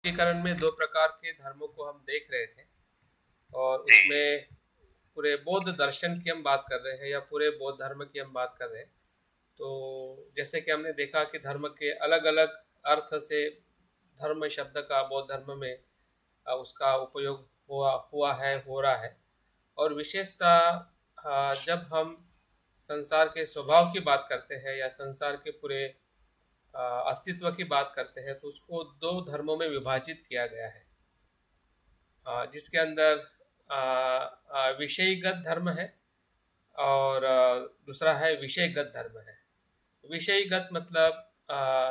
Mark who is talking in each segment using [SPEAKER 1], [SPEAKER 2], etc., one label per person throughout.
[SPEAKER 1] वर्गीकरण में 2 प्रकार के धर्मों को हम देख रहे थे और
[SPEAKER 2] जी,
[SPEAKER 1] उसमें पूरे बौद्ध दर्शन की हम बात कर रहे हैं या पूरे बौद्ध धर्म की हम बात कर रहे हैं। तो जैसे कि हमने देखा कि धर्म के अलग-अलग अर्थ से धर्म शब्द का बौद्ध धर्म में उसका उपयोग हुआ हुआ है, हो रहा है। और विशेषतः जब हम संसार के स्वभाव की बात करते हैं या संसार के पूरे अस्तित्व की बात करते हैं तो उसको 2 धर्मों में विभाजित किया गया है। जिसके अंदर विषयगत धर्म है और दूसरा है विषयगत धर्म है। विषयगत मतलब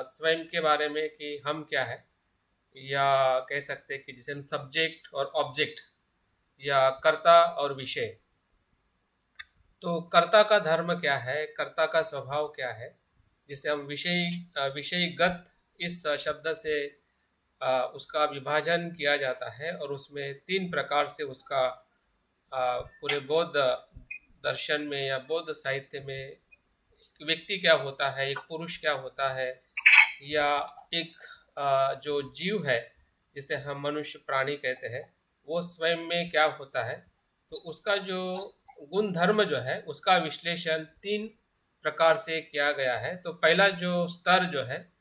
[SPEAKER 1] स्वयं के बारे में कि हम क्या है, या कह सकते हैं कि जिसे हम सब्जेक्ट और ऑब्जेक्ट या कर्ता और विषय। तो कर्ता का धर्म क्या है, कर्ता का स्वभाव क्या है, जिसे हम विषयगत इस शब्द से उसका विभाजन किया जाता है और उसमें 3 प्रकार से उसका पूरे बौद्ध दर्शन में या बौद्ध साहित्य में एक व्यक्ति क्या होता है, एक पुरुष क्या होता है, या एक जो जीव है जिसे हम मनुष्य प्राणी कहते हैं, वो स्वयं में क्या होता है। तो उसका जो गुण धर्म जो है उसका विश्लेषण 3 प्रकार से किया गया है। तो पहला जो स्तर जो है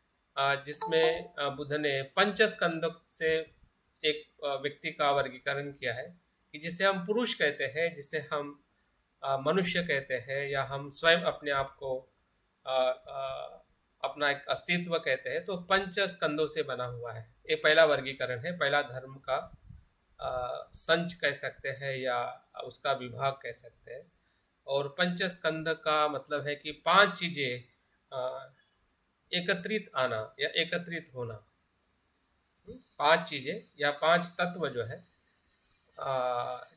[SPEAKER 1] जिसमें बुद्ध ने पंचस्कंद से एक व्यक्ति का वर्गीकरण किया है कि जिसे हम पुरुष कहते हैं, जिसे हम मनुष्य कहते हैं, या हम स्वयं अपने आप को अपना एक अस्तित्व कहते हैं। तो पंच स्कंदों से बना हुआ है। ये पहला वर्गीकरण है, पहला धर्म का संच कह सकते हैं या उसका विभाग कह सकते हैं। और पंच स्कंद का मतलब है कि 5 चीजें एकत्रित आना या एकत्रित होना। 5 चीजें या 5 तत्व जो है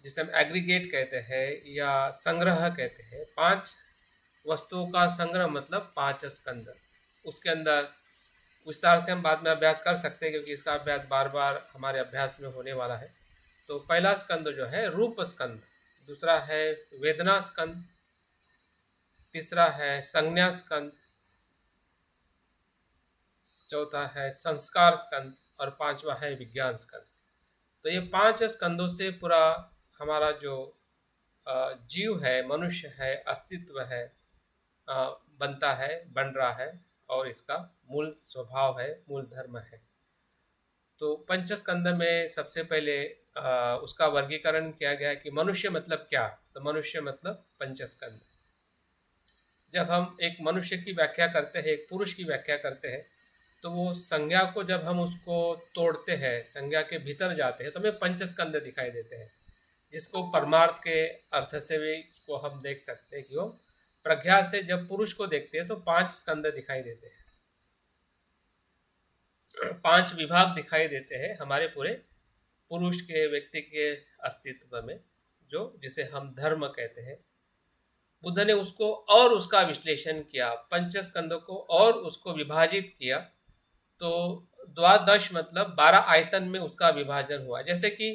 [SPEAKER 1] जिसे हम एग्रीगेट कहते हैं या संग्रह कहते हैं। 5 वस्तुओं का संग्रह मतलब 5 स्कंद। उसके अंदर विस्तार से हम बाद में अभ्यास कर सकते हैं क्योंकि इसका अभ्यास बार बार हमारे अभ्यास में होने वाला है। तो पहला स्कंद जो है रूप स्कंद, दूसरा है वेदना स्कंद, तीसरा है संज्ञा स्कंद, चौथा है संस्कार स्कंद और पांचवा है विज्ञान स्कंद। तो ये 5 स्कंदों से पूरा हमारा जो जीव है, मनुष्य है, अस्तित्व है, बनता है, बन रहा है, और इसका मूल स्वभाव है, मूल धर्म है। तो पंचस्कंद में सबसे पहले उसका वर्गीकरण किया गया है कि मनुष्य मतलब क्या। तो मनुष्य मतलब पंचस्कंद। जब हम एक मनुष्य की व्याख्या करते हैं, एक पुरुष की व्याख्या करते हैं, तो वो संज्ञा को जब हम उसको तोड़ते हैं, संज्ञा के भीतर जाते हैं, तो हमें पंचस्कंद दिखाई देते हैं, जिसको परमार्थ के अर्थ से भी उसको हम देख सकते हैं कि वो प्रज्ञा से जब पुरुष को देखते हैं तो 5 स्कंद दिखाई देते हैं, 5 विभाग दिखाई देते हैं हमारे पूरे पुरुष के व्यक्ति के अस्तित्व में, जो जिसे हम धर्म कहते हैं। बुद्ध ने उसको और उसका विश्लेषण किया, पंचस्कंदों को और उसको विभाजित किया। तो द्वादश मतलब 12 आयतन में उसका विभाजन हुआ। जैसे कि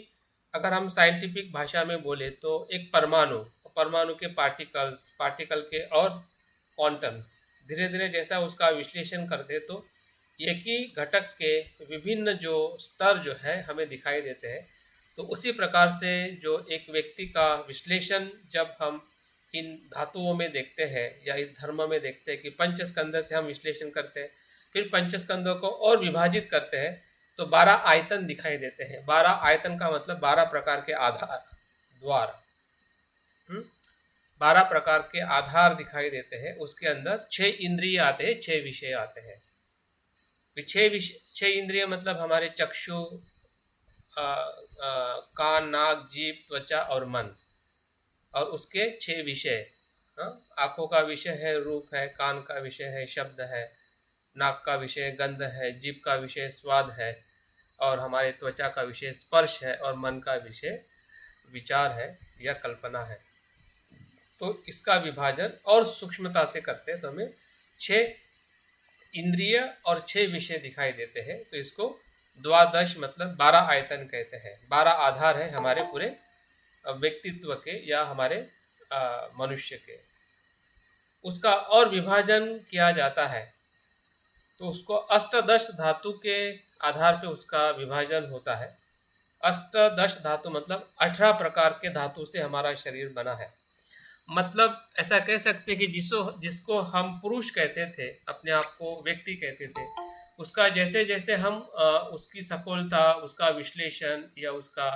[SPEAKER 1] अगर हम साइंटिफिक भाषा में बोले तो एक परमाणु, परमाणु के पार्टिकल्स, पार्टिकल के और क्वांटम्स, धीरे धीरे जैसा उसका विश्लेषण करते तो एक ही घटक के विभिन्न जो स्तर जो है हमें दिखाई देते हैं। तो उसी प्रकार से जो एक व्यक्ति का विश्लेषण जब हम इन धातुओं में देखते हैं या इस धर्म में देखते हैं कि पंचस्कंद से हम विश्लेषण करते हैं, फिर पंचस्कंदों को और विभाजित करते हैं, तो 12 आयतन दिखाई देते हैं। 12 आयतन का मतलब 12 प्रकार के आधार, द्वार। 12 प्रकार के आधार दिखाई देते हैं। उसके अंदर 6 इंद्रिय आते हैं, 6 विषय आते हैं। 6 इंद्रिय मतलब हमारे चक्षु, कान, नाक, जीभ, त्वचा और मन, और उसके 6 विषय। आंखों का विषय है रूप है, कान का विषय है शब्द है, नाक का विषय गंध है, जीभ का विषय स्वाद है, और हमारे त्वचा का विषय स्पर्श है, और मन का विषय विचार है या कल्पना है। तो इसका विभाजन और सूक्ष्मता से करते हैं तो हमें 6 इंद्रिय और 6 विषय दिखाई देते हैं। तो इसको द्वादश मतलब 12 आयतन कहते हैं। 12 आधार है हमारे पूरे व्यक्तित्व के या हमारे मनुष्य के। उसका और विभाजन किया जाता है तो उसको अष्टादश धातु के आधार पे उसका विभाजन होता है। अष्टदश धातु मतलब 18 प्रकार के धातु से हमारा शरीर बना है। मतलब ऐसा कह सकते हैं कि जिसको हम पुरुष कहते थे, अपने आप को व्यक्ति कहते थे, उसका जैसे जैसे हम उसकी सफलता, उसका विश्लेषण या उसका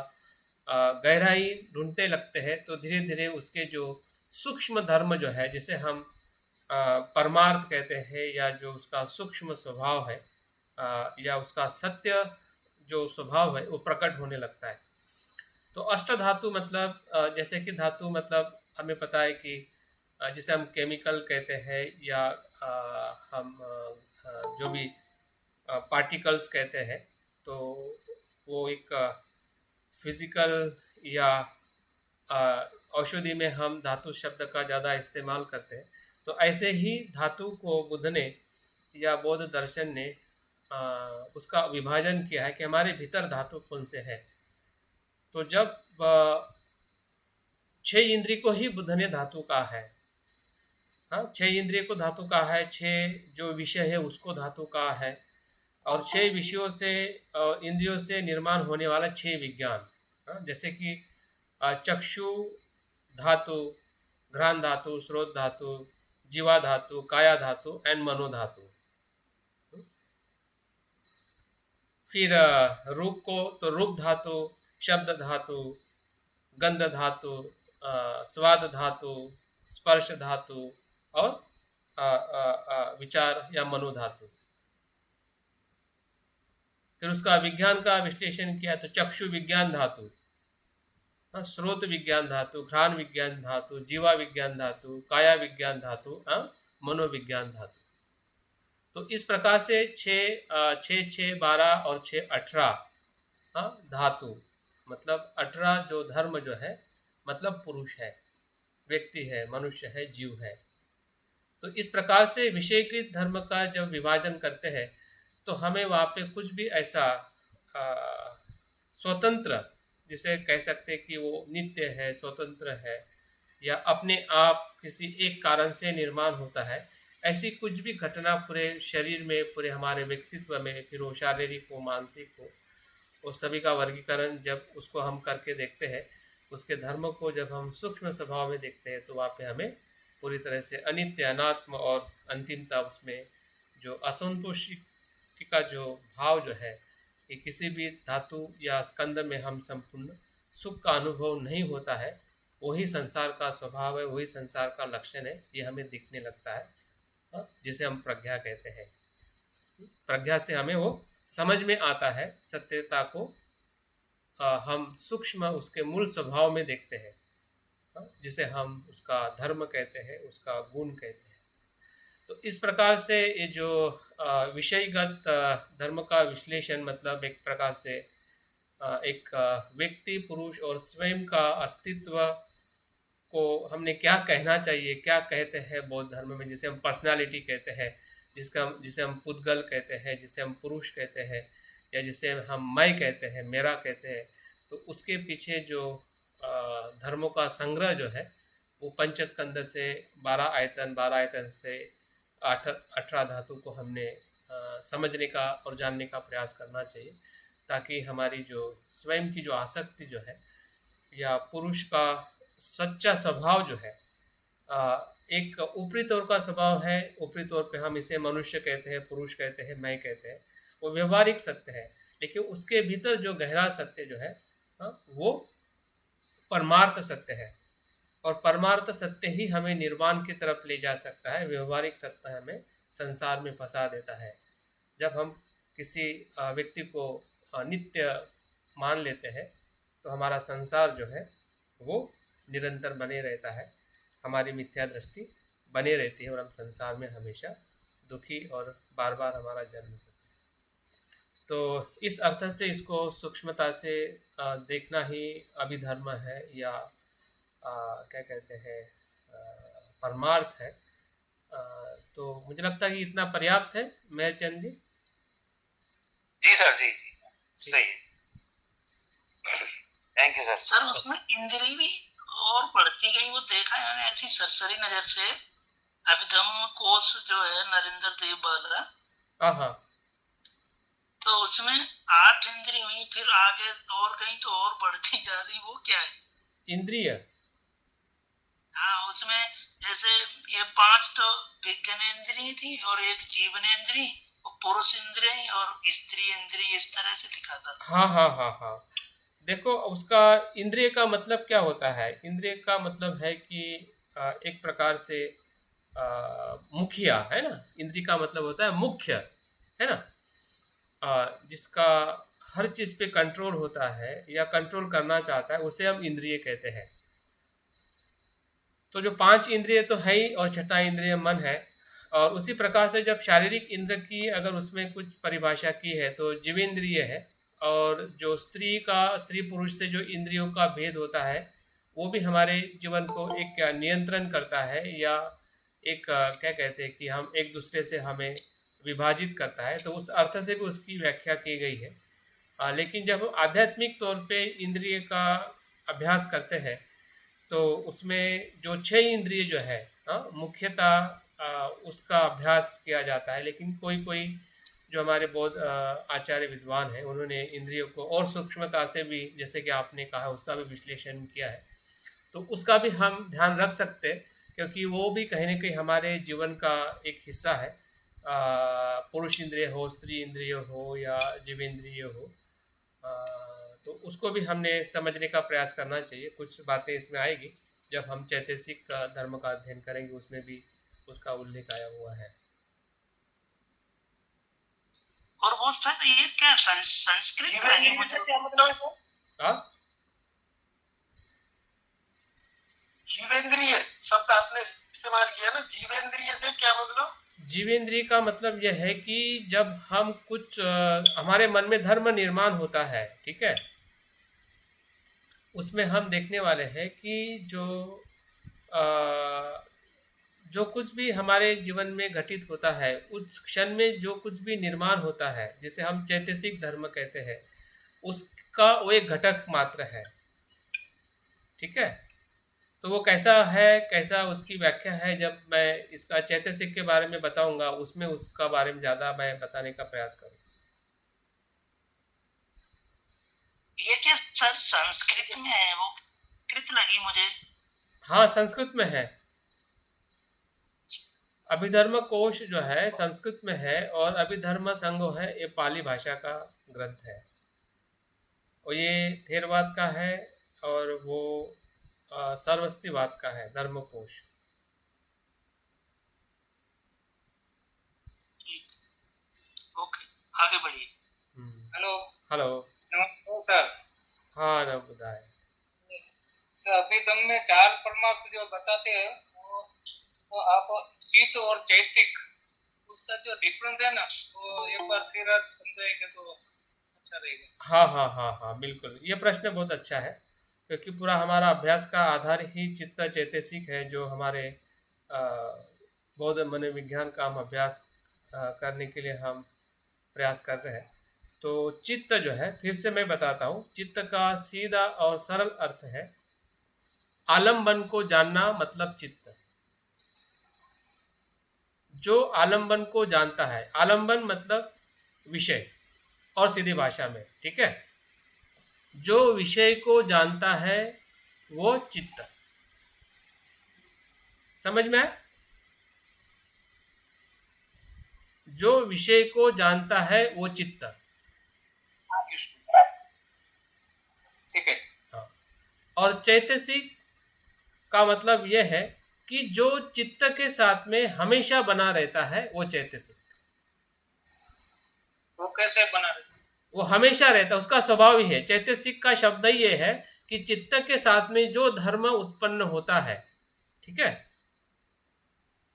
[SPEAKER 1] गहराई ढूंढते लगते हैं, तो धीरे धीरे उसके जो सूक्ष्म धर्म जो है, जिसे हम परमार्थ कहते हैं, या जो उसका सूक्ष्म स्वभाव है, या उसका सत्य जो स्वभाव है, वो प्रकट होने लगता है। तो अष्ट धातु मतलब जैसे कि धातु मतलब हमें पता है कि जिसे हम केमिकल कहते हैं, या हम जो भी पार्टिकल्स कहते हैं, तो वो एक फिजिकल या अ, औषधि में हम धातु शब्द का ज़्यादा इस्तेमाल करते हैं। तो ऐसे ही धातु को बुद्ध ने या बौद्ध दर्शन ने अ, उसका विभाजन किया है कि हमारे भीतर धातु कौन से हैं। तो जब छह इंद्रिय को ही बुद्ध ने धातु कहा है। हाँ, छह इंद्रिय को धातु कहा है, छह जो विषय है उसको धातु कहा है, और छह विषयों से इंद्रियों से निर्माण होने वाला छह विज्ञान। हाँ, जैसे कि चक्षु धातु, घ्राण धातु, स्रोत धातु, जीवा धातु, काया धातु एंड मनो धातु। फिर रूप को तो रूप धातु, शब्द धातु, गंध धातु, स्वाद धातु, स्पर्श धातु, और विचार या मनो धातु। फिर उसका विज्ञान का विश्लेषण किया तो चक्षु विज्ञान धातु, स्रोत विज्ञान धातु, घ्राण विज्ञान धातु, जीवा विज्ञान धातु, काया विज्ञान धातु, मनोविज्ञान धातु। तो इस प्रकार से छः छः 12 और 6 18 धातु, मतलब 18 जो धर्म जो है, मतलब पुरुष है, व्यक्ति है, मनुष्य है, जीव है। तो इस प्रकार से विषयकृत धर्म का जब विभाजन करते हैं, तो हमें वहाँ पे कुछ भी ऐसा स्वतंत्र, जिसे कह सकते हैं कि वो नित्य है, स्वतंत्र है, या अपने आप किसी एक कारण से निर्माण होता है, ऐसी कुछ भी घटना पूरे शरीर में, पूरे हमारे व्यक्तित्व में, फिर वो शारीरिक हो, मानसिक हो, वो सभी का वर्गीकरण जब उसको हम करके देखते हैं, उसके धर्म को जब हम सूक्ष्म स्वभाव में देखते हैं, तो वहाँ पे हमें पूरी तरह से अनित्य, अनात्म और अंतिमता, उसमें जो असंतोषी का जो भाव जो है, कि किसी भी धातु या स्कंद में हम संपूर्ण सुख का अनुभव नहीं होता है, वही संसार का स्वभाव है, वही संसार का लक्षण है, ये हमें दिखने लगता है। जिसे हम प्रज्ञा कहते हैं। प्रज्ञा से हमें वो समझ में आता है, सत्यता को हम सूक्ष्म उसके मूल स्वभाव में देखते हैं, जिसे हम उसका धर्म कहते हैं, उसका गुण कहते हैं। तो इस प्रकार से ये जो विषयगत धर्म का विश्लेषण, मतलब एक प्रकार से एक व्यक्ति, पुरुष और स्वयं का अस्तित्व को हमने क्या कहना चाहिए, क्या कहते हैं बौद्ध धर्म में, जिसे हम पर्सनालिटी कहते हैं, जिसे हम पुद्गल कहते हैं, जिसे हम पुरुष कहते हैं, या जिसे हम मैं कहते हैं, मेरा कहते हैं। तो उसके पीछे जो धर्मों का संग्रह जो है, वो पंचस्कंद से 12 आयतन से 18 धातु को हमने समझने का और जानने का प्रयास करना चाहिए, ताकि हमारी जो स्वयं की जो आसक्ति जो है, या पुरुष का सच्चा स्वभाव जो है, एक ऊपरी तौर का स्वभाव है, ऊपरी तौर पे हम इसे मनुष्य कहते हैं, पुरुष कहते हैं, मैं कहते हैं, वो व्यवहारिक सत्य है। लेकिन उसके भीतर जो गहरा सत्य जो है, वो परमार्थ सत्य है, और परमार्थ सत्य ही हमें निर्वाण की तरफ ले जा सकता है। व्यवहारिक सत्य हमें संसार में फंसा देता है। जब हम किसी व्यक्ति को नित्य मान लेते हैं, तो हमारा संसार जो है वो निरंतर बने रहता है, हमारी मिथ्या दृष्टि बने रहती है, और हम संसार में हमेशा दुखी और बार बार हमारा जन्म होता है। तो इस अर्थ से इसको सूक्ष्मता से देखना ही अभिधर्म है, या क्या कहते हैं, परमार्थ है। तो मुझे लगता है कि इतना पर्याप्त है। मेहरचंद जी।
[SPEAKER 2] जी सर, जी जी सही है, थैंक यू सर।
[SPEAKER 3] सर उसमें इंद्री भी और बढ़ती गई, वो देखा है मैंने ऐसी सरसरी नजर से। अभिधम्म कोश जो है नरेंद्र देव बाला,
[SPEAKER 1] हाँ,
[SPEAKER 3] तो उसमें 8 इंद्री हुई, फिर आगे और गई तो और बढ़ती जा रही, वो क्या है?
[SPEAKER 1] इंद्रिय।
[SPEAKER 3] हाँ, उसमें जैसे ये 5 तो विज्ञानेंद्रिय थी और एक जीवनेंद्रिय और पुरुष इंद्रिय और स्त्री इंद्रिय, इस तरह से लिखा था।
[SPEAKER 1] हाँ हाँ हाँ हाँ। देखो उसका इंद्रिय का मतलब क्या होता है? इंद्रिय का मतलब है कि एक प्रकार से मुखिया है ना। इंद्रिय का मतलब होता है मुख्य, है ना। जिसका हर चीज़ पे कंट्रोल होता है या कंट्रोल करना चाहता है, उसे हम इंद्रिय कहते हैं। तो जो 5 इंद्रिय तो है ही, और छठा इंद्रिय मन है। और उसी प्रकार से जब शारीरिक इंद्र की अगर उसमें कुछ परिभाषा की है तो जीवेंद्रिय है। और जो स्त्री पुरुष से जो इंद्रियों का भेद होता है, वो भी हमारे जीवन को एक नियंत्रण करता है, या एक क्या कहते हैं कि हम एक दूसरे से हमें विभाजित करता है, तो उस अर्थ से भी उसकी व्याख्या की गई है। लेकिन जब हम आध्यात्मिक तौर पे इंद्रिय का अभ्यास करते हैं, तो उसमें जो 6 इंद्रिय जो है, मुख्यतः उसका अभ्यास किया जाता है। लेकिन कोई कोई जो हमारे बौद्ध आचार्य विद्वान हैं, उन्होंने इंद्रियों को और सूक्ष्मता से भी, जैसे कि आपने कहा, उसका भी विश्लेषण किया है। तो उसका भी हम ध्यान रख सकते हैं, क्योंकि वो भी कहीं न कहीं हमारे जीवन का एक हिस्सा है। पुरुष इंद्रिय हो, स्त्री इंद्रिय हो या जीवेंद्रिय हो, अ, तो उसको भी हमने समझने का प्रयास करना चाहिए। कुछ बातें इसमें आएगी जब हम चैतसिक धर्म का अध्ययन करेंगे, उसमें भी उसका उल्लेख आया हुआ है।
[SPEAKER 3] और वो सर ये क्या संस्कृत लगी मुझे, क्या मतलब है?
[SPEAKER 1] हाँ,
[SPEAKER 4] जीवेंद्रिय शब्द आपने इस्तेमाल किया ना, जीवेंद्रिय से क्या मतलब?
[SPEAKER 1] जीवेंद्रिय का मतलब यह है कि जब हम कुछ हमारे मन में धर्म निर्माण होता है, ठीक है, उसमें हम देखने वाले हैं कि अ, जो कुछ भी हमारे जीवन में घटित होता है, उस क्षण में जो कुछ भी निर्माण होता है, जिसे हम चैतसिक धर्म कहते हैं, उसका वो एक घटक मात्र है। ठीक है। तो वो कैसा है, कैसा उसकी व्याख्या है, जब मैं इसका चैतसिक के बारे में बताऊंगा, उसमें उसका बारे में ज़्यादा मैं बताने का प्रयास करूँगा।
[SPEAKER 3] ये क्या सर संस्कृत में है? वो कृत लगी मुझे।
[SPEAKER 1] हाँ, संस्कृत में है। अभिधर्म कोश जो है संस्कृत में है, और अभिधर्म संघ है, ये पाली भाषा का ग्रंथ है, और ये थेरवाद का है, और वो सर्वस्तिवाद का है, धर्मकोश।
[SPEAKER 3] ओके, आगे बढ़िए।
[SPEAKER 2] हेलो।
[SPEAKER 1] हेलो।
[SPEAKER 2] नमस्कार सर।
[SPEAKER 1] हाँ ना, बताए।
[SPEAKER 2] तो अभी तुमने 4 परमार्थ जो बताते हैं, वो आप चित्त और चैतिक, उसका जो डिफरेंस है ना, वो एक बार फिर आप समझाएंगे तो अच्छा रहेगा।
[SPEAKER 1] हाँ हाँ हाँ हाँ, बिल्कुल, ये प्रश्न बहुत अच्छा है, क्योंकि पूरा हमारा अभ्यास का आधार ही चित्त चैतसिक है, जो हमारे अ, बौद्ध मनोविज्ञान का हम अभ्यास करने के लिए हम प्रयास कर रहे हैं। तो चित्त जो है, फिर से मैं बताता हूँ, चित्त का सीधा और सरल अर्थ है आलम्बन को जानना, मतलब चित्त। जो आलम्बन को जानता है, आलम्बन मतलब विषय, और सीधी भाषा में, ठीक है, जो विषय को जानता है वो चित्त। समझ में आया? जो विषय को जानता है वो चित्त।
[SPEAKER 2] ठीक है।
[SPEAKER 1] हाँ। और चैतसिक का मतलब यह है कि जो चित्त के साथ में हमेशा बना रहता है वो चैतसिक।
[SPEAKER 2] वो कैसे बना रहे?
[SPEAKER 1] वो हमेशा रहता है, उसका स्वभाव ही है। चैतसिक का शब्द ही ये है कि चित्त के साथ में जो धर्म उत्पन्न होता है, ठीक है,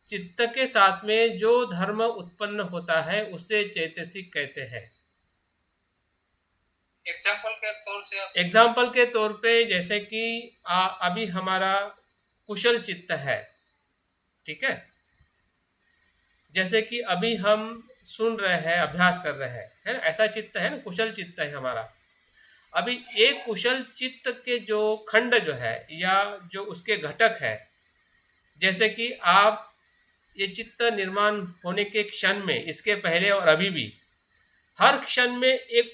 [SPEAKER 1] चित्त के साथ में जो धर्म उत्पन्न होता है उसे चैतसिक कहते हैं। एग्जाम्पल के तौर पे जैसे कि अभी हमारा कुशल चित्त है, ठीक है, जैसे कि अभी हम सुन रहे हैं, अभ्यास कर रहे हैं, है ना, ऐसा चित्त है ना, कुशल चित्त है हमारा। अभी एक कुशल चित्त के जो खंड जो है, या जो उसके घटक है, जैसे कि आप ये चित्त निर्माण होने के क्षण में, इसके पहले और अभी भी हर क्षण में एक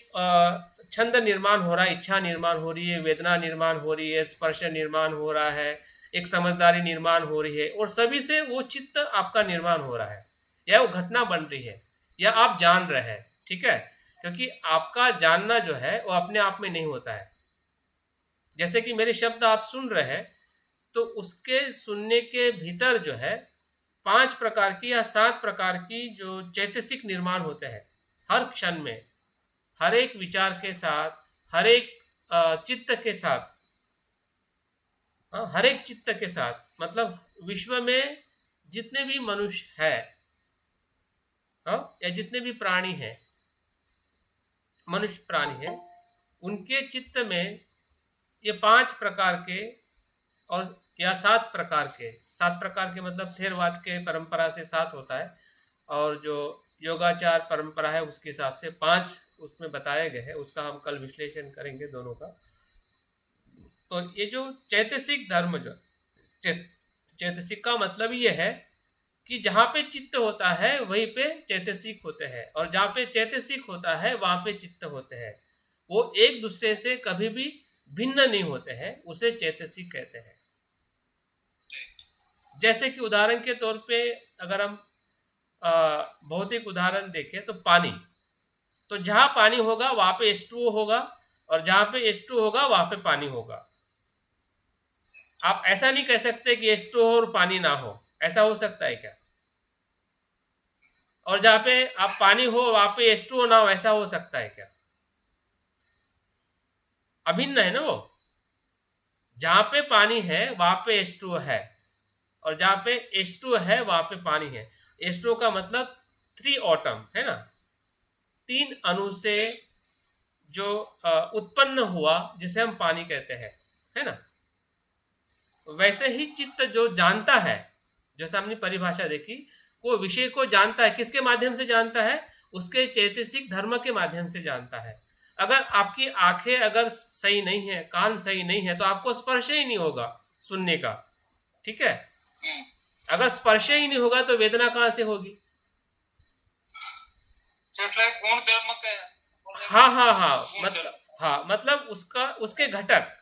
[SPEAKER 1] छंद निर्माण हो रहा है, इच्छा निर्माण हो रही है, वेदना निर्माण हो रही है, स्पर्श निर्माण हो रहा है, एक समझदारी निर्माण हो रही है, और सभी से वो चित्त आपका निर्माण हो रहा है, या वो घटना बन रही है, या आप जान रहे हैं। ठीक है, क्योंकि आपका जानना जो है वो अपने आप में नहीं होता है। जैसे कि मेरे शब्द आप सुन रहे हैं, तो उसके सुनने के भीतर जो है 5 प्रकार की या 7 प्रकार की जो चैतसिक निर्माण होते हैं हर क्षण में, हर एक विचार के साथ, हर एक चित्त के साथ, हर एक चित्त के साथ, मतलब विश्व में जितने भी मनुष्य है, या जितने भी प्राणी हैं, मनुष्य प्राणी है, उनके चित्त में ये 5 प्रकार के और या 7 प्रकार के, 7 प्रकार के मतलब थेरवाद के परंपरा से 7 होता है, और जो योगाचार परंपरा है उसके हिसाब से 5 उसमें बताए गए हैं। उसका हम कल विश्लेषण करेंगे दोनों का। तो ये जो चैतसिक धर्म, जो चैतसिक का मतलब ये है कि जहाँ पे चित्त होता है वहीं पे चैतसिक होते हैं, और जहाँ पे चैतसिक होता है वहाँ पे चित्त होते हैं। वो एक दूसरे से कभी भी भिन्न नहीं होते हैं, उसे चैतसिक कहते हैं। जैसे कि उदाहरण के तौर पे अगर हम भौतिक उदाहरण देखें तो पानी, तो जहाँ पानी होगा वहाँ पे H2O होगा, और जहाँ पे H2O होगा वहाँ पे पानी होगा। आप ऐसा नहीं कह सकते कि H2O और पानी ना हो, ऐसा हो सकता है क्या? और जहाँ पे आप पानी हो वहाँ पे H2O ना हो, ऐसा हो सकता है क्या? अभिन्न है ना वो। जहाँ पे पानी है वहाँ पे H2O है, और जहाँ पे H2O है वहाँ पे पानी है। H2O का मतलब 3 एटम है ना, 3 अणु से जो उत्पन्न हुआ जिसे हम पानी कहते हैं, है ना। वैसे ही चित्त जो जानता है, जैसे हमने परिभाषा देखी, वो विषय को जानता है, किसके माध्यम से जानता है? उसके चैतसिक धर्म के माध्यम से जानता है। अगर आपकी आंखें अगर सही नहीं है, कान सही नहीं है, तो आपको स्पर्श ही नहीं होगा सुनने का। ठीक है, अगर स्पर्श ही नहीं होगा तो वेदना कहाँ से होगी?
[SPEAKER 2] गुण धर्म के,
[SPEAKER 1] मतलब उसके घटक,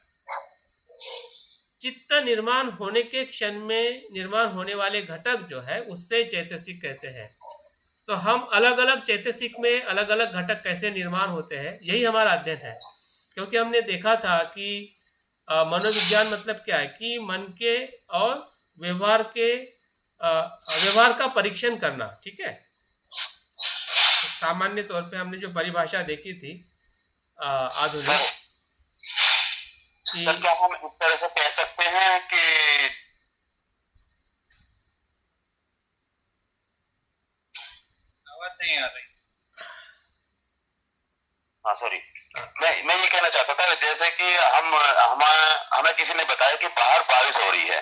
[SPEAKER 1] चित्त निर्माण होने के क्षण में निर्माण होने वाले घटक जो है उससे चैतसिक कहते हैं। तो हम अलग अलग चैतसिक में अलग अलग घटक कैसे निर्माण होते हैं, यही हमारा अध्ययन है। क्योंकि हमने देखा था कि मनोविज्ञान मतलब क्या है कि मन के और व्यवहार का परीक्षण करना। ठीक है, सामान्य तौर पे हमने जो परिभाषा देखी थी आधुनिक,
[SPEAKER 5] क्या हम इस तरह से कह सकते हैं कि
[SPEAKER 2] आवाज नहीं आ रही?
[SPEAKER 5] हाँ सॉरी, मैं ये कहना चाहता था, जैसे कि हमें किसी ने बताया कि बाहर बारिश हो रही है,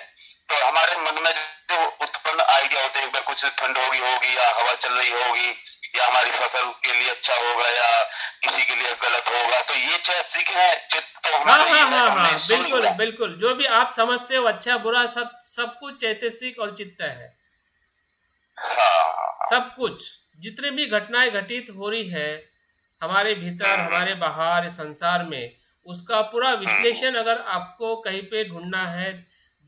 [SPEAKER 5] तो हमारे मन में जो उत्पन्न आइडिया होते हैं, कुछ ठंड होगी या हवा चल रही होगी, या हमारी फसल के लिए अच्छा होगा या किसी के लिए गलत होगा, तो ये चैतसिक है, चित्त तो हमारा
[SPEAKER 1] बिल्कुल जो भी आप समझते हो अच्छा बुरा सब कुछ चैतसिक और चित्त है। सब कुछ, जितने भी घटनाएं घटित हो रही है हमारे भीतर, हमारे बाहर संसार में, उसका पूरा विश्लेषण अगर आपको कहीं पे ढूंढना है,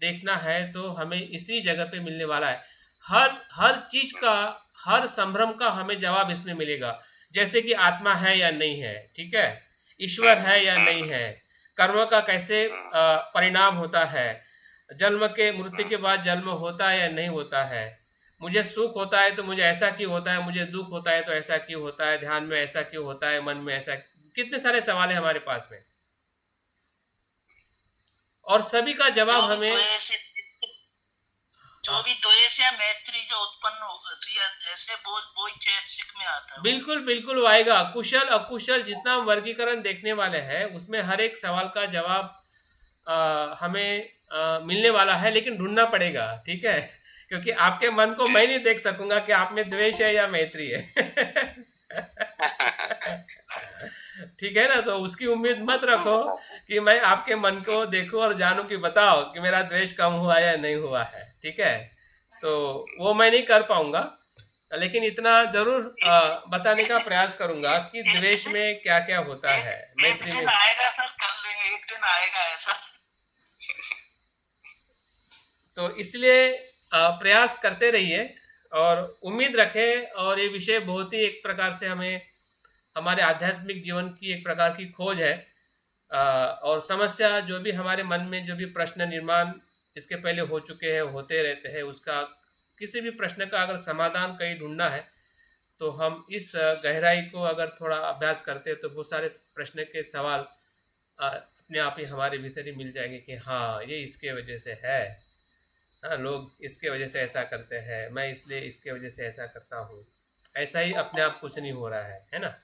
[SPEAKER 1] देखना है, तो हमें इसी जगह पे मिलने वाला है। हर चीज का, हर संभ्रम का हमें जवाब इसमें मिलेगा। जैसे कि आत्मा है या नहीं है, ठीक है, ईश्वर है या नहीं है, कर्म का कैसे परिणाम होता है, जन्म के मृत्यु के बाद जन्म होता है या नहीं होता है, मुझे सुख होता है तो मुझे ऐसा क्यों होता है, मुझे दुख होता है तो ऐसा क्यों होता है, ध्यान में ऐसा क्यों होता है, मन में ऐसा, कितने सारे सवाल है हमारे पास में, और सभी का जवाब हमें
[SPEAKER 3] जो भी द्वेष या मैत्री जो उत्पन्न होती है, ऐसे वो चैतसिक में आता है।
[SPEAKER 1] बिल्कुल आएगा। कुशल अकुशल जितना हम वर्गीकरण देखने वाले हैं उसमें हर एक सवाल का जवाब हमें मिलने वाला है, लेकिन ढूंढना पड़ेगा। ठीक है, क्योंकि आपके मन को मैं नहीं देख सकूंगा कि आप में द्वेष है या मैत्री है। ठीक है ना, तो उसकी उम्मीद मत रखो कि मैं आपके मन को देखूं और जानूं कि बताओ कि मेरा द्वेष कम हुआ या नहीं हुआ है। ठीक है, तो वो मैं नहीं कर पाऊंगा। लेकिन इतना जरूर बताने का प्रयास करूंगा कि द्वेष में क्या क्या होता है।
[SPEAKER 3] एक
[SPEAKER 1] मैत्री
[SPEAKER 3] दिन
[SPEAKER 1] में
[SPEAKER 3] आएगा सर, कर लेंगे, एक दिन आएगा ऐसा।
[SPEAKER 1] तो इसलिए प्रयास करते रहिए और उम्मीद रखें। और ये विषय बहुत ही एक प्रकार से हमें हमारे आध्यात्मिक जीवन की एक प्रकार की खोज है। और समस्या जो भी हमारे मन में जो भी प्रश्न निर्माण इसके पहले हो चुके हैं, होते रहते हैं, उसका किसी भी प्रश्न का अगर समाधान कहीं ढूंढना है तो हम इस गहराई को अगर थोड़ा अभ्यास करते हैं तो बहुत सारे प्रश्न के सवाल अपने आप ही हमारे भीतर ही मिल जाएंगे कि हाँ ये इसके वजह से है, हाँ लोग इसके वजह से ऐसा करते हैं, मैं इसलिए इसके वजह से ऐसा करता हूँ। ऐसा ही अपने आप कुछ नहीं हो रहा है ना,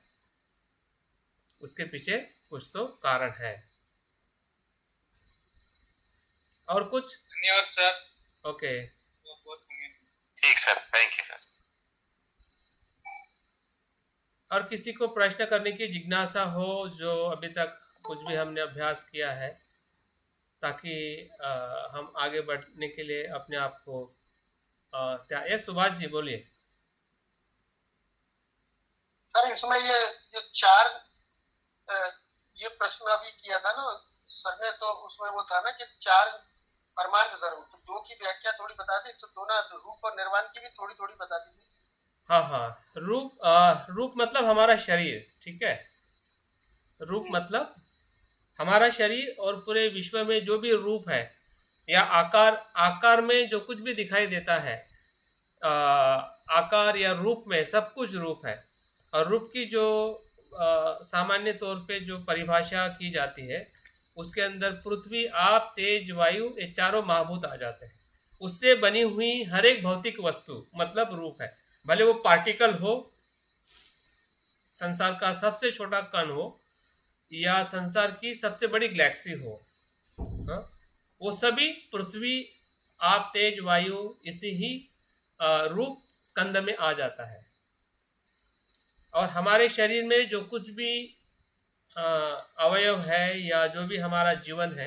[SPEAKER 1] उसके पीछे कुछ तो कारण है। और कुछ?
[SPEAKER 2] धन्यवाद सर।
[SPEAKER 1] ओके,
[SPEAKER 2] बहुत बहुत धन्यवाद।
[SPEAKER 5] ठीक सर, थैंक यू सर।
[SPEAKER 1] और किसी को प्रश्न करने की जिज्ञासा हो जो अभी तक कुछ भी हमने अभ्यास किया है, ताकि हम आगे बढ़ने के लिए अपने आप को ये सुभाष जी बोलिए।
[SPEAKER 4] सर इसमें ये चार ये प्रश्न अभी किया था ना सर ने, तो उसमें वो था ना कि चार परमार्थ धर्म, तो दो की व्याख्या थोड़ी बता दी, तो दोनों रूप और निर्वाण की भी थोड़ी थोड़ी बता दीजिए।
[SPEAKER 1] हाँ, रूप मतलब हमारा शरीर, ठीक है। रूप मतलब हमारा शरीर और पूरे विश्व में जो भी रूप है या आकार में जो कुछ भी दिखाई देता है, आकार या रूप में सब कुछ रूप है। और रूप की जो सामान्य तौर पे जो परिभाषा की जाती है उसके अंदर पृथ्वी, आप, तेज, वायु, ये चारों महाभूत आ जाते हैं। उससे बनी हुई हर एक भौतिक वस्तु मतलब रूप है, भले वो पार्टिकल हो, संसार का सबसे छोटा कण हो, या संसार की सबसे बड़ी गैलेक्सी हो, हाँ? वो सभी पृथ्वी, आप, तेज, वायु इसी ही रूप स्कंद में आ जाता है। और हमारे शरीर में जो कुछ भी अवयव है या जो भी हमारा जीवन है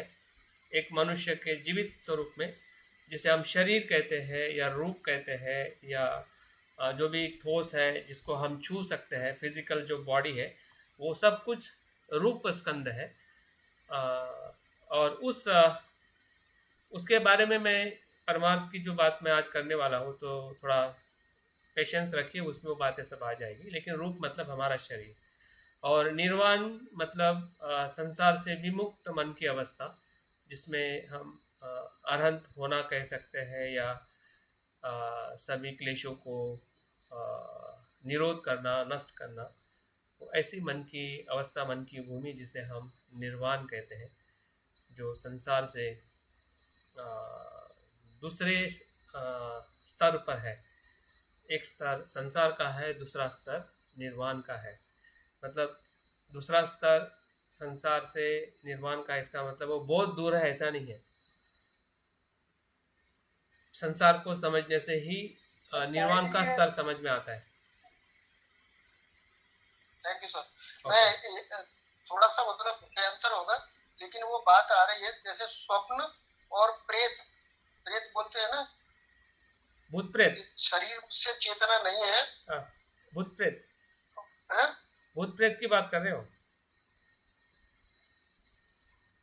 [SPEAKER 1] एक मनुष्य के जीवित स्वरूप में, जिसे हम शरीर कहते हैं या रूप कहते हैं, या जो भी ठोस है जिसको हम छू सकते हैं, फिजिकल जो बॉडी है, वो सब कुछ रूप स्कंद है। और उसके बारे में मैं परमार्थ की जो बात मैं आज करने वाला हूँ, तो थोड़ा पेशेंस रखिए, उसमें वो बातें सब आ जाएगी। लेकिन रूप मतलब हमारा शरीर, और निर्वाण मतलब संसार से विमुक्त मन की अवस्था, जिसमें हम अरहंत होना कह सकते हैं, या सभी क्लेशों को निरोध करना, नष्ट करना, तो ऐसी मन की अवस्था, मन की भूमि जिसे हम निर्वाण कहते हैं, जो संसार से दूसरे स्तर पर है। एक स्तर संसार का है, दूसरा स्तर निर्वाण का है। मतलब दूसरा स्तर संसार से निर्वाण का, इसका मतलब वो बहुत दूर है ऐसा नहीं है। संसार को समझने से ही निर्वाण का स्तर समझ में आता है।
[SPEAKER 4] Thank you sir. मैं थोड़ा सा मतलब अंतर होगा, लेकिन वो बात आ रही है जैसे स्वप्न और प्रेत बोलते हैं ना,
[SPEAKER 1] भूत प्रेत,
[SPEAKER 4] शरीर से चेतना नहीं है।
[SPEAKER 1] भूत प्रेत,
[SPEAKER 4] भूत
[SPEAKER 1] प्रेत की बात कर रहे हो?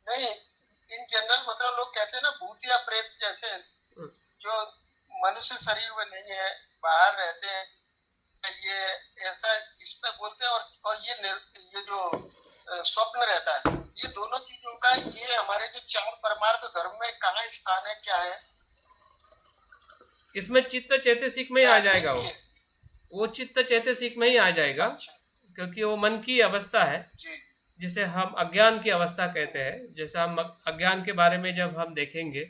[SPEAKER 4] नहीं, इन जनरल मतलब लोग कहते हैं ना भूत या प्रेत, जैसे जो मनुष्य शरीर में नहीं है, बाहर रहते हैं, ये ऐसा इसमें बोलते हैं। और ये जो स्वप्न रहता है, ये दोनों चीजों का ये हमारे जो चार परमार्थ धर्म में कहाँ स्थान है, क्या है?
[SPEAKER 1] इसमें चित्त चैतसिक में ही आ जाएगा। वो चित्त चैतसिक में ही आ जाएगा। अच्छा। क्योंकि वो मन की अवस्था है जिसे हम अज्ञान की अवस्था कहते हैं। जैसे हम अज्ञान के बारे में जब हम देखेंगे,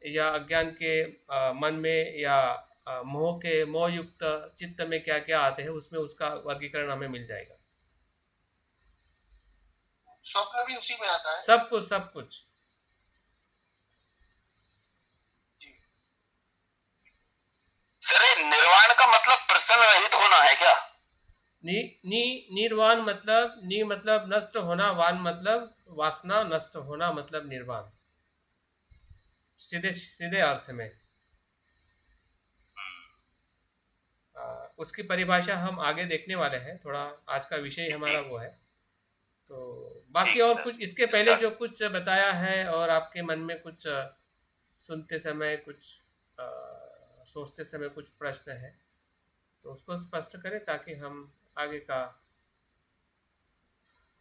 [SPEAKER 1] या अज्ञान के मन में या मोह युक्त चित्त में क्या क्या आते हैं, उसमें उसका वर्गीकरण हमें मिल जाएगा।
[SPEAKER 4] स्वप्न भी उसी में आता है,
[SPEAKER 1] सब कुछ।
[SPEAKER 5] सर निर्वाण का मतलब प्रसन्न रहित होना है क्या?
[SPEAKER 1] निर्वाण मतलब मतलब नष्ट होना, वान मतलब वासना, नष्ट होना मतलब निर्वाण, सीधे अर्थ में। उसकी परिभाषा हम आगे देखने वाले हैं, थोड़ा आज का विषय हमारा वो है। तो बाकी
[SPEAKER 5] ठीक
[SPEAKER 1] और
[SPEAKER 5] सर।
[SPEAKER 1] कुछ इसके पहले जो कुछ बताया है और आपके मन में कुछ सुनते समय कुछ सोचते समय कुछ प्रश्न है तो उसको स्पष्ट करें ताकि हम आगे का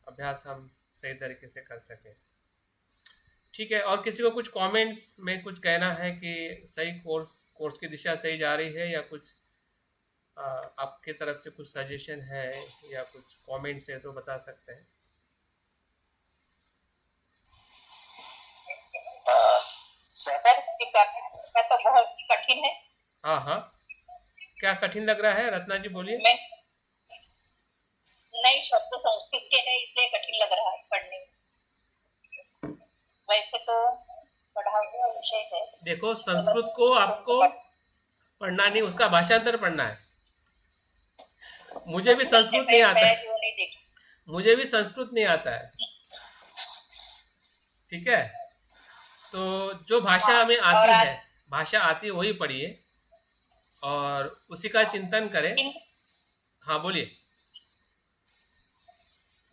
[SPEAKER 1] अभ्यास हम सही तरीके से कर सकें। ठीक है, और किसी को कुछ कमेंट्स में कुछ कहना है कि सही कोर्स की दिशा सही जा रही है, या कुछ आपके तरफ से कुछ सजेशन है या कुछ कमेंट्स है तो बता सकते हैं।
[SPEAKER 6] सर का तो बहुत कठिन है।
[SPEAKER 1] हाँ हाँ, क्या कठिन लग रहा है रत्ना जी, बोलिए।
[SPEAKER 6] मैं नई शब्द संस्कृत के हैं इसलिए कठिन लग रहा है पढ़ने में। वैसे तो पढ़ा हुआ विषय है।
[SPEAKER 1] देखो, संस्कृत को आपको पढ़ना नहीं, उसका भाषांतर पढ़ना है। मुझे भी संस्कृत नहीं आता है, मुझे भी संस्कृत नहीं आता है। ठीक है, तो जो भाषा हमें आती है, भाषा आती है वही पढ़िए और उसी का चिंतन करें। हाँ बोलिए।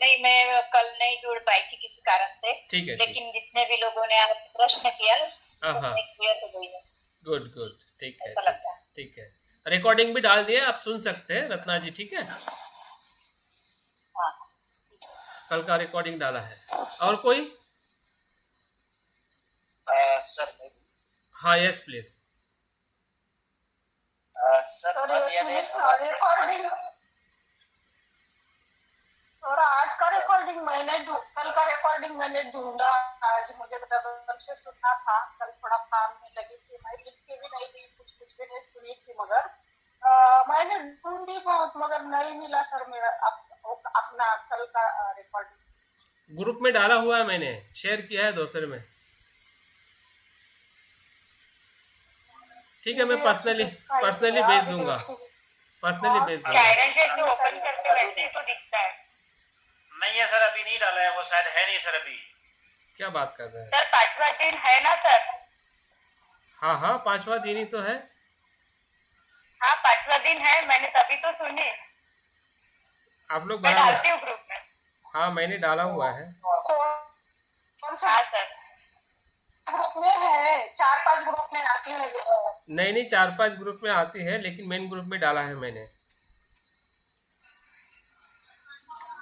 [SPEAKER 6] नहीं, मैं कल नहीं जुड़ पाई थी किसी कारण से।
[SPEAKER 1] ठीक है,
[SPEAKER 6] लेकिन जितने भी लोगों ने आप प्रश्न किया क्लियर हो गई है।
[SPEAKER 1] गुड गुड, ठीक है,
[SPEAKER 6] ऐसा लगता है।
[SPEAKER 1] ठीक है। रिकॉर्डिंग भी डाल दिया, आप सुन सकते हैं रत्ना जी। ठीक है,
[SPEAKER 6] हाँ,
[SPEAKER 1] कल का रिकॉर्डिंग डाला है। और कोई?
[SPEAKER 5] सर
[SPEAKER 1] हाँ, यस प्लीज।
[SPEAKER 5] सर
[SPEAKER 4] रिकॉर्डिंग और आज का रिकॉर्डिंग कल का रिकॉर्डिंग मैंने ढूंढा। आज मुझे बराबर से सुनना था, कल थोड़ा काम में लगी थी, मैं लिख के भी नहीं दी, कुछ भी नहीं सुनी थी, मगर मैंने ढूंढी बहुत मगर नहीं मिला सर मेरा अपना कल का रिकॉर्डिंग।
[SPEAKER 1] ग्रुप में डाला हुआ है, मैंने शेयर किया है दोपहर में। ठीक है, मैं पर्सनली भेज दूंगा, पर्सनली भेज दूंगा।
[SPEAKER 6] ओपन करके वैसे ही तो दिखता है।
[SPEAKER 3] नहीं है सर, अभी नहीं डाला है, वो शायद है नहीं सर अभी।
[SPEAKER 1] क्या बात कर रहे हैं
[SPEAKER 6] सर? 5वां दिन है ना सर?
[SPEAKER 1] हाँ हाँ, 5वां दिन ही तो है।
[SPEAKER 6] हाँ, 5वां दिन है, मैंने तभी तो सुने।
[SPEAKER 1] आप लोग
[SPEAKER 6] मैं
[SPEAKER 1] बराबर।
[SPEAKER 6] डालती हूँ ग्रुप में।
[SPEAKER 1] हाँ, मैंने डाला हुआ है।
[SPEAKER 6] हाँ सर,
[SPEAKER 4] ग्रुप में है, 4-5 ग्रुप में आती है।
[SPEAKER 1] नहीं, 4-5 ग्रुप में आती है, लेकिन मेन ग्रुप में डाला है मैंने।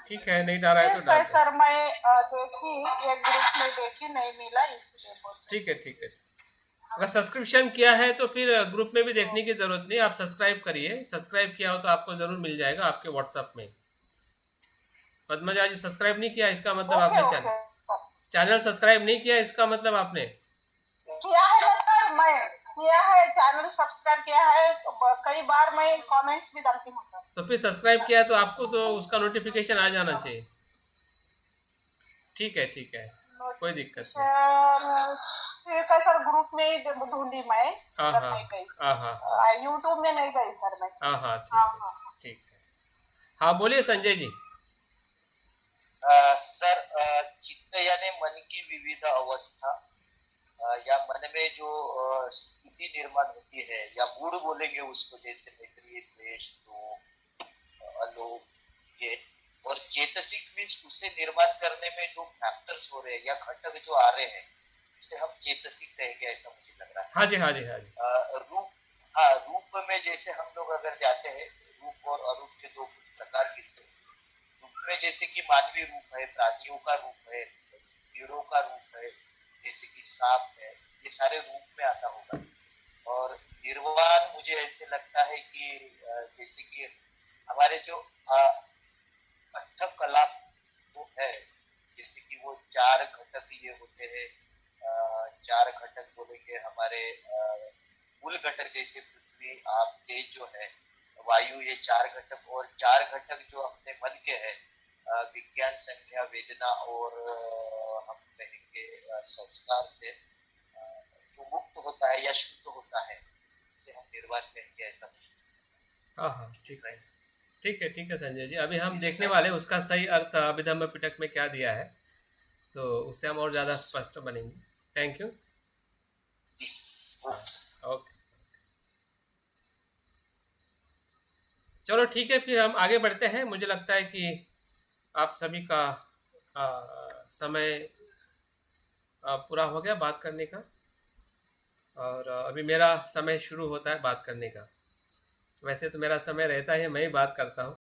[SPEAKER 1] ठीक है, नहीं डाला है तो डाल दो।
[SPEAKER 4] सर मैं देखी, एक ग्रुप में देखी, नहीं मिला इसलिए बोल।
[SPEAKER 1] ठीक है, ठीक है। अगर सब्सक्रिप्शन किया है तो फिर ग्रुप में भी देखने की जरूरत नहीं, आप सब्सक्राइब करिए। सब्सक्राइब किया हो तो आपको जरूर मिल जाएगा आपके व्हाट्सएप में। पद्मजा जी, सब्सक्राइब नहीं किया इसका मतलब आपने चैनल सब्सक्राइब नहीं किया, इसका मतलब आपने
[SPEAKER 4] किया है सर, मैं किया है, चैनल सब्सक्राइब किया है, तो कई बार मैं कमेंट्स भी डालती हूँ सर।
[SPEAKER 1] तो फिर सब्सक्राइब किया है तो आपको तो उसका नोटिफिकेशन आ जाना चाहिए। ठीक है, ठीक है, कोई दिक्कत नहीं।
[SPEAKER 4] ठीक है सर, ग्रुप में ही ढूंढी मैं, यूट्यूब में नहीं गई सर मैं।
[SPEAKER 1] हाँ, ठीक है। हाँ बोलिए संजय जी।
[SPEAKER 5] सर, चित्त यानी मन की विविध अवस्था या मन में जो स्थिति निर्माण होती है या मूड बोलेंगे उसको, जैसे मैत्री, द्वेष, अलोभ, ये, और चेतसिक मीन्स उसे निर्माण करने में जो फैक्टर्स हो रहे हैं या घटक जो आ रहे हैं उसे हम चेतसिक कहेंगे, ऐसा मुझे लग रहा है।
[SPEAKER 1] हाँ जी।
[SPEAKER 5] रूप में जैसे हम लोग अगर जाते हैं, रूप और अरूप के दो प्रकार की रूप में, जैसे कि मानवीय रूप है, प्राणियों का रूप है, कीड़ों का रूप है, जैसे कि सांप है, ये सारे रूप में आता होगा। और निर्वाण मुझे ऐसे लगता है कि जैसे कि हमारे जो अष्टक कला वो है, जैसे कि वो 4 घटक ये होते हैं, 4 घटक बोलेंगे हमारे मूल घटक, जैसे पृथ्वी, आप, तेज जो है, वायु, ये 4 घटक, और 4 घटक जो अपने मन के हैं, विज्ञान, संख्या, वेदना और हम कहेंगे संस्कार से जो मुक्त होता है या शुद्ध होता है उसे हम निर्वाण कहेंगे, ऐसा।
[SPEAKER 1] हाँ, ठीक है संजय जी। अभी हम देखने वाले उसका सही अर्थ अभिधम्म पिटक में क्या दिया है, तो उससे हम और ज़्यादा स्पष्ट बनेंगे। Thank you. ओके। चलो ठीक है, फिर हम आगे बढ़ते हैं। मुझे लगता है कि आप सभी का समय पूरा हो गया बात करने का, और अभी मेरा समय शुरू होता है बात करने का। वैसे तो मेरा समय रहता है, मैं ही बात करता हूँ।